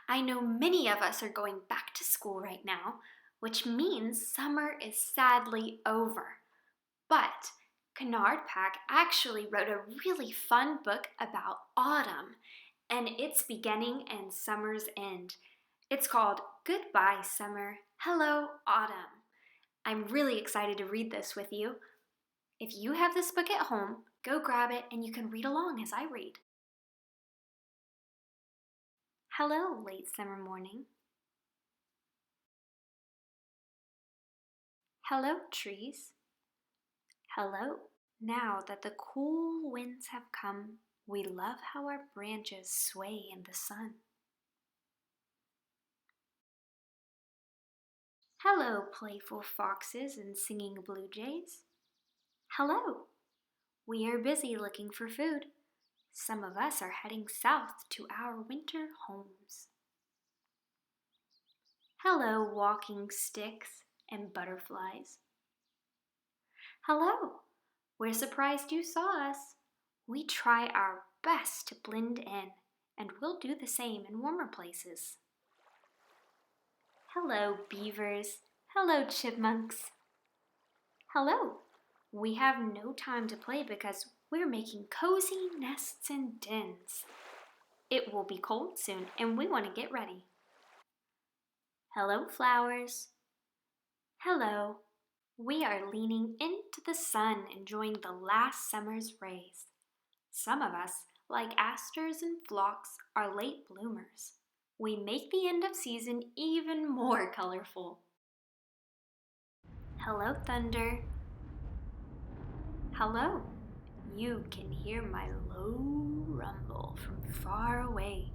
I know many of us are going back to school right now, which means summer is sadly over. But Kenard Pak actually wrote a really fun book about autumn and its beginning and summer's end. It's called Goodbye Summer, Hello Autumn. I'm really excited to read this with you. If you have this book at home, go grab it and you can read along as I read. Hello, late summer morning. Hello, trees. Hello. Now that the cool winds have come, we love how our branches sway in the sun. Hello, playful foxes and singing blue jays. Hello. We are busy looking for food. Some of us are heading south to our winter homes. Hello, walking sticks and butterflies. Hello. We're surprised you saw us. We try our best to blend in, and we'll do the same in warmer places. Hello, beavers. Hello, chipmunks. Hello. We have no time to play because we're making cozy nests and dens. It will be cold soon, and we want to get ready. Hello, flowers. Hello. We are leaning into the sun, enjoying the last summer's rays. Some of us, like asters and phlox, are late bloomers. We make the end of season even more colorful. Hello, thunder. Hello. You can hear my low rumble from far away.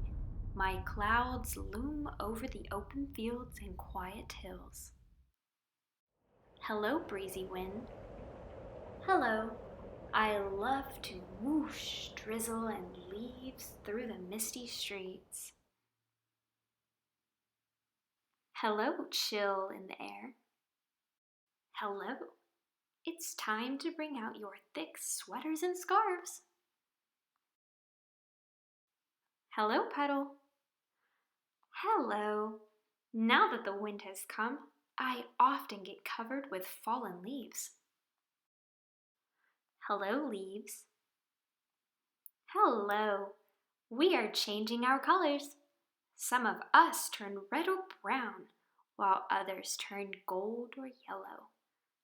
My clouds loom over the open fields and quiet hills. Hello, breezy wind. Hello. I love to whoosh, drizzle, and leaves through the misty streets. Hello, chill in the air. Hello. It's time to bring out your thick sweaters and scarves. Hello, puddle. Hello. Now that the wind has come, I often get covered with fallen leaves. Hello, leaves. Hello. We are changing our colors. Some of us turn red or brown, while others turn gold or yellow.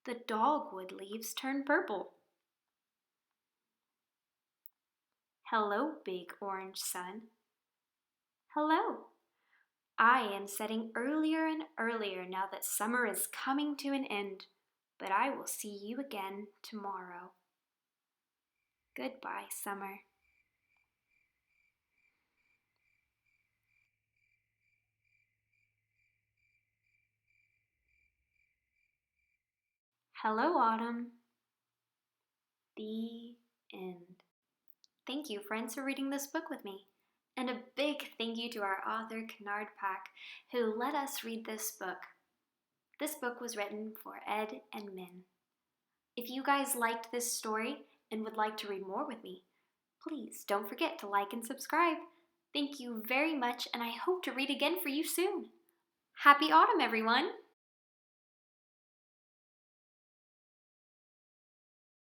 The dogwood leaves turn purple. Hello, big orange sun. Hello. I am setting earlier and earlier now that summer is coming to an end, but I will see you again tomorrow. Goodbye, summer. Hello, autumn. The end. Thank you, friends, for reading this book with me. And a big thank you to our author, Kenard Pak, who let us read this book. This book was written for Ed and Min. If you guys liked this story and would like to read more with me, please don't forget to like and subscribe. Thank you very much, and I hope to read again for you soon. Happy autumn, everyone!